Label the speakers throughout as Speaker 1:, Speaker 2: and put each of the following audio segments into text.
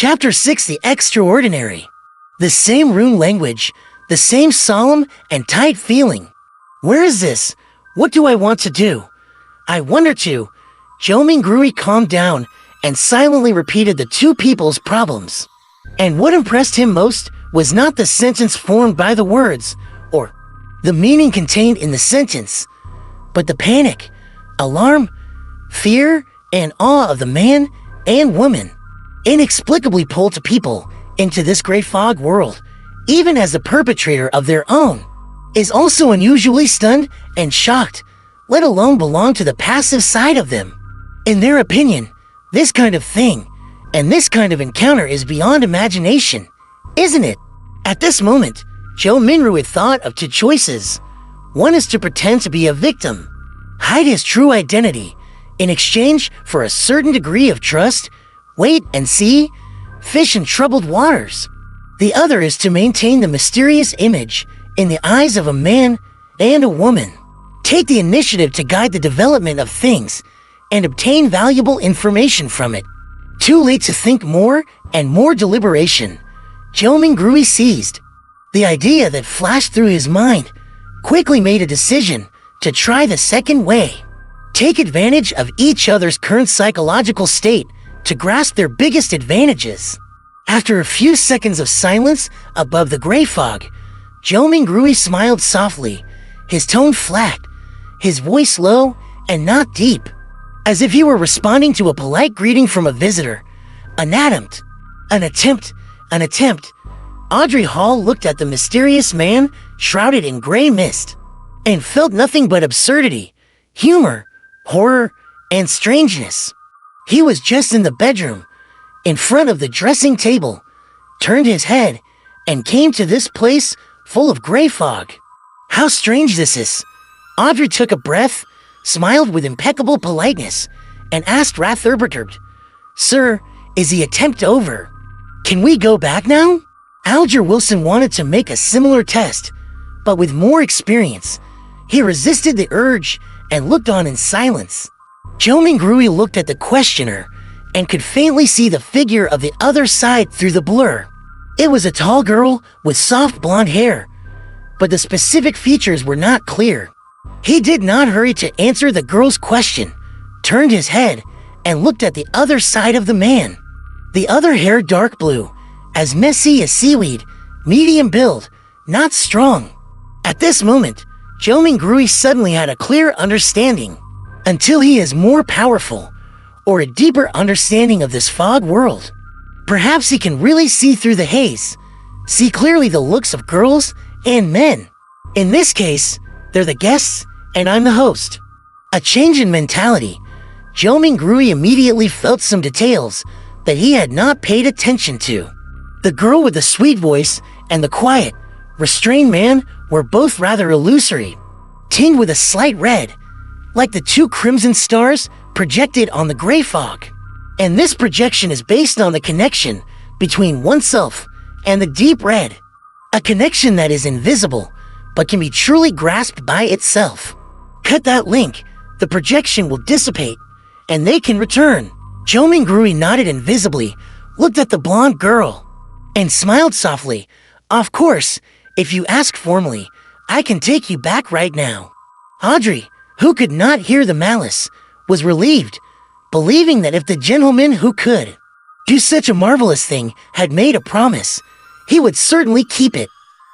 Speaker 1: Chapter 6: The Extraordinary. The same rune language, the same solemn and tight feeling. Where is this? What do I want to do? I wonder to. Zhou Mingrui calmed down and silently repeated the two people's problems. And what impressed him most was not the sentence formed by the words, or the meaning contained in the sentence, but the panic, alarm, fear, and awe of the man and woman, inexplicably pulled to people into this gray fog world, even as the perpetrator of their own is also unusually stunned and shocked, let alone belong to the passive side of them. In their opinion, this kind of thing and this kind of encounter is beyond imagination, isn't it? At this moment, Zhou Minrui thought of two choices. One is to pretend to be a victim, hide his true identity, in exchange for a certain degree of trust, wait and see, fish in troubled waters. The other is to maintain the mysterious image in the eyes of a man and a woman, take the initiative to guide the development of things, and obtain valuable information from it. Too late to think more and more deliberation. Zhou Mingrui seized the idea that flashed through his mind, quickly made a decision to try the second way. Take advantage of each other's current psychological state to grasp their biggest advantages. After a few seconds of silence above the gray fog, Zhou Mingrui smiled softly, his tone flat, his voice low and not deep, as if he were responding to a polite greeting from a visitor. An attempt. Audrey Hall looked at the mysterious man shrouded in gray mist and felt nothing but absurdity, humor, horror, and strangeness. He was just in the bedroom, in front of the dressing table, turned his head, and came to this place full of gray fog. How strange this is. Audrey took a breath, smiled with impeccable politeness, and asked rather perturbed, "Sir, is the attempt over? Can we go back now?" Alger Wilson wanted to make a similar test, but with more experience. He resisted the urge and looked on in silence. Zhou Mingrui looked at the questioner and could faintly see the figure of the other side through the blur. It was a tall girl with soft blonde hair, but the specific features were not clear. He did not hurry to answer the girl's question, turned his head, and looked at the other side of the man. The other hair dark blue, as messy as seaweed, medium build, not strong. At this moment, Zhou Mingrui suddenly had a clear understanding. Until he is more powerful, or a deeper understanding of this fog world, perhaps he can really see through the haze, see clearly the looks of girls and men. In this case, they're the guests and I'm the host. A change in mentality. Zhou Mingrui immediately felt some details that he had not paid attention to. The girl with the sweet voice and the quiet, restrained man were both rather illusory, tinged with a slight red, like the two crimson stars projected on the gray fog. And this projection is based on the connection between oneself and the deep red, a connection that is invisible but can be truly grasped by itself. Cut that link, the projection will dissipate, and they can return. Zhou Mingrui nodded invisibly, looked at the blonde girl, and smiled softly. Of course, if you ask formally, I can take you back right now. Audrey, who could not hear the malice, was relieved, believing that if the gentleman who could do such a marvelous thing had made a promise, he would certainly keep it.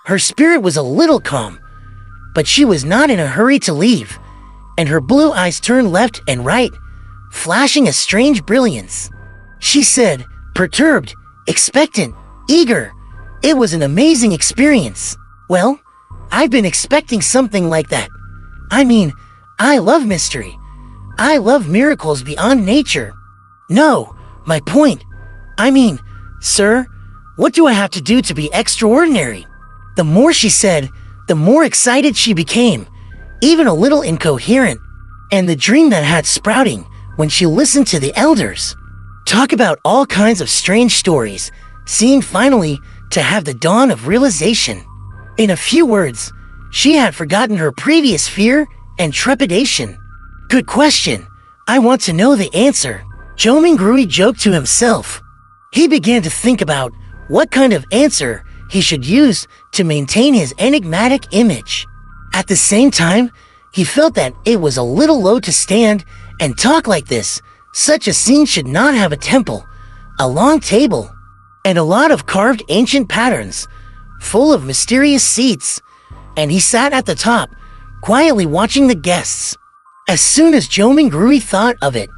Speaker 1: Her spirit was a little calm, but she was not in a hurry to leave, and her blue eyes turned left and right, flashing a strange brilliance. She said, perturbed, expectant, eager, "It was an amazing experience." Well, I've been expecting something like that. I mean, I love mystery. I love miracles beyond nature. No, my point. I mean, sir, what do I have to do to be extraordinary? The more she said, the more excited she became, even a little incoherent. And the dream that had sprouting when she listened to the elders talk about all kinds of strange stories, seemed finally to have the dawn of realization. In a few words, she had forgotten her previous fear and trepidation. Good question. I want to know the answer. Zhou Mingrui joked to himself. He began to think about what kind of answer he should use to maintain his enigmatic image. At the same time, he felt that it was a little low to stand and talk like this. Such a scene should not have a temple, a long table, and a lot of carved ancient patterns, full of mysterious seats, and he sat at the top, quietly watching the guests. As soon as Joming thought of it,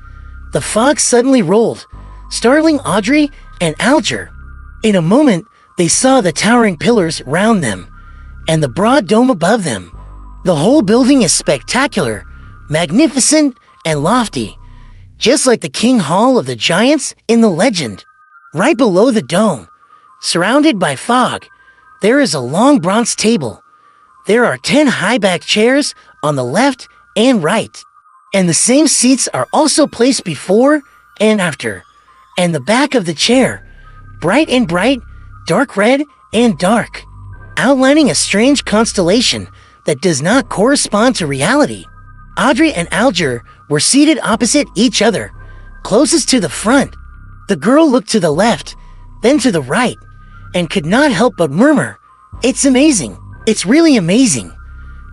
Speaker 1: the fog suddenly rolled, startling Audrey and Alger. In a moment, they saw the towering pillars round them, and the broad dome above them. The whole building is spectacular, magnificent, and lofty, just like the King Hall of the Giants in the legend. Right below the dome, surrounded by fog, there is a long bronze table. There are 10 high-backed chairs on the left and right, and the same seats are also placed before and after, and the back of the chair, bright, dark red and dark, outlining a strange constellation that does not correspond to reality. Audrey and Alger were seated opposite each other, closest to the front. The girl looked to the left, then to the right, and could not help but murmur, "It's amazing. It's really amazing."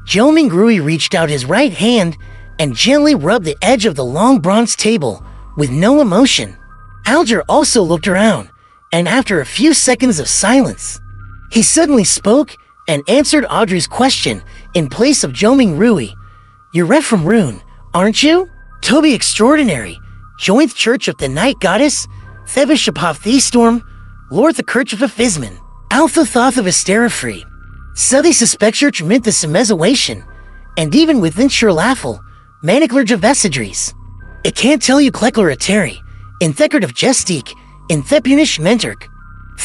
Speaker 1: Joming reached out his right hand and gently rubbed the edge of the long bronze table with no emotion. Alger also looked around, and after a few seconds of silence, he suddenly spoke and answered Audrey's question in place of Joming. "You're Ref from Rune, aren't you? Toby Extraordinary, Jointh Church of the Night Goddess, Thebishapov the Storm, Lord the Kirch of Fisman, Alpha Thoth of Asterafree, Southey Suspecture Treminthus Semezawation, and even within Sherlaffel, Manicler Javesidries. It can't tell you Kleckler Ateri, in Thekard of Jestik, in Thepunish Mentork,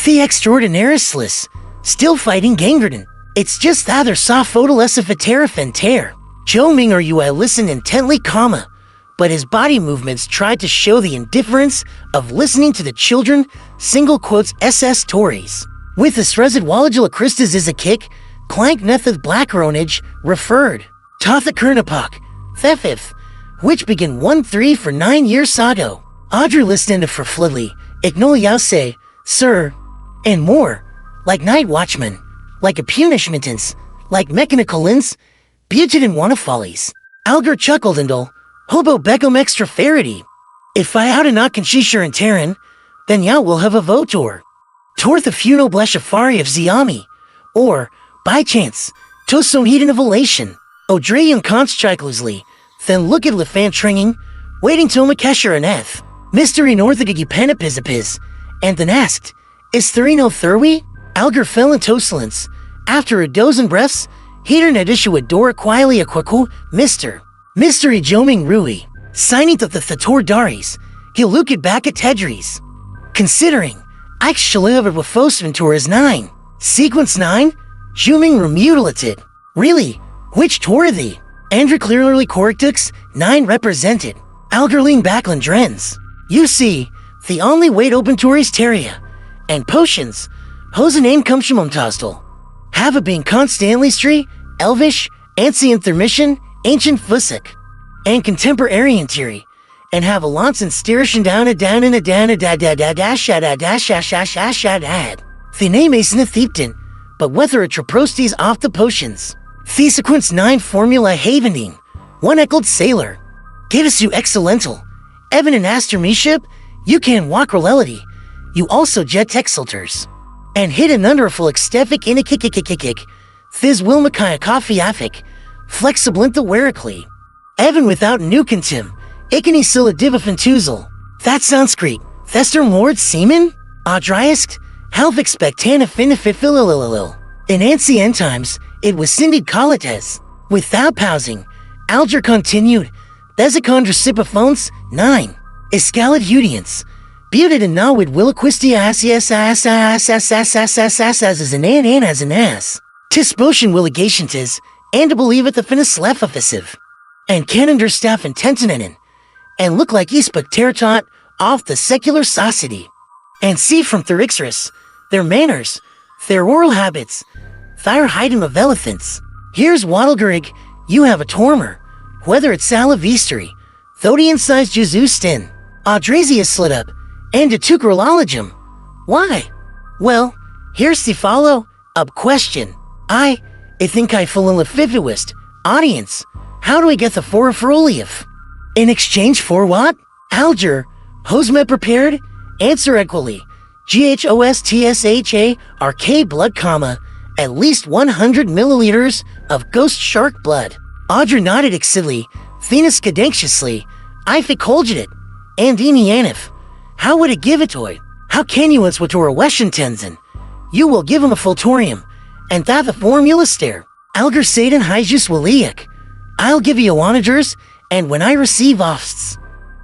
Speaker 1: The Extraordinarislis, still fighting Gangerden. It's just that they're saw photolesiphatera fenter." Joming listened intently, but his body movements tried to show the indifference of listening to the children, SS stories. With the Srezid Walajala Christus is a kick, Clank Netheth Blackronage, referred. Totha Kurnapak, Thefith, which begin 1-3 for 9 years sago. Audrey listened for Flidley, Ignoliause, Sir, and more, like Night Watchman, like a punishmentance, like Mechanicalins, Butidin Wannafollies. Alger chuckled and Hobo Beckham extra farity. If I oughta not Conchishur and Terran, then ya will have a votor. Torth a funo bleshafari of Ziami, or, by chance, Tosom heaton of elation. Odreyan conschiklusly, then look at Lefan tringing, waiting till Makesher and Eth. Mystery Northigigi Penapizapiz, and then asked, "Is Thurino Thurwi?" Alger fell in tosilence. After a dozen breaths, heater nedishu adora quietly a kwaku, Mystery Joming signing to the Thator Daris, he'll look it back at Tedris. Considering, Ike Shaliva with Fosventur is 9. Sequence 9? Joming mutilated. Really? Which Tor thee? Andrew clearly Corictux, 9 represented. Algerline Backlund Drens. You see, the only weight open Tories Teria, and potions, Hosenane Kumshamum Tostel. Have a being constantly Stree, Elvish, Ancient Thermission, Ancient Fusik, and Contemporary Theory, and have a lance and steerish and down a dash The name is Theptin, but whether a Traprostes off the potions. The sequence 9 formula Havening, 1 Eckled Sailor. Give us you excellental. Evan and Aster Meship, you can walk relelity. You also jet exulters. And hit an underful extefic in a kick. Thiz Wilmakaya coffee affic. Flexiblintha werically. Evan without nukentim. Ikani silla divafentuzel. That Sanskrit. Thester Lord Seaman? Audriask? Helvic spectana finififilililil. In ancient times, it was Cindy Colates. Without pausing, Alger continued. Thesicondra Sipophones, 9. Escalid Udience. Buted and now with Williquistia as an as an ass. Tis potion willigation tis, and to believe it the finis left offensive. And Canonder staff and Tentinanin, and look like Eastbuck Terratot off the secular society. And see from Therixris, their manners, their oral habits, their hiding of elephants. Here's Waddlegerig, you have a Tormer, whether it's Salavistry, Thodian-sized Jezustin, Audrazia slid up, and a Tukrolologum, Why? Well, here's the follow-up question. I think I fall in love with audience. How do I get the forafrolief? In exchange for what? Alger, Hosme prepared? Answer equally. GHOSTSHA blood, comma, at least 100 milliliters of ghost shark blood. Audra nodded excitably, Venus cadenciously. I ficolged it. And Enianif. How would it give it to it? How can you answer to a Weshingtonsen? You will give him a fultorium, and that the formula stare. Alger Satan Hyjus Waliak. I'll give you onagers, and when I receive offs,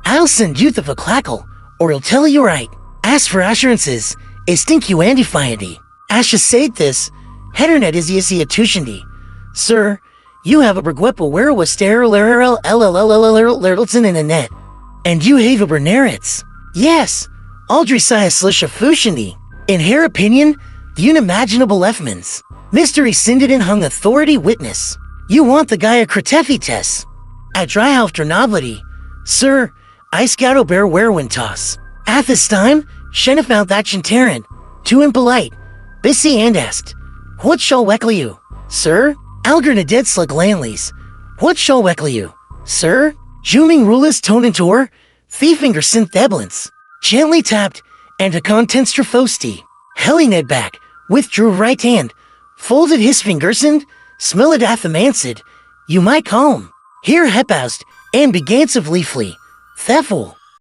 Speaker 1: I'll send you the clackle, or he'll tell you right. As for assurances, stink you and defianty. Asha said this, Heternet is yesi atushandi. Sir, you have a bergwepa where was sterile in a net. And you have a bernerits. Yes, Aldri Slisha Fushandi. In her opinion, the unimaginable Lefmans. Mystery Sinded and hung authority witness. You want the guy a Kretefites. At Dryhof Novelty. Sir, I scout bear werewintoss. At this time, Shenna found that Shintaran, too impolite, busy and asked, What shall weckle you, sir? Algerna dead slug Lanleys. What shall weckle you, sir? Juming rulas tonentor, Thiefinger synth eblance. Gently tapped, and a contents trophosti. Helined back, withdrew right hand, folded his fingers and smelled athamansid. You might call him. Here hepaused, and began of leafly. Theful.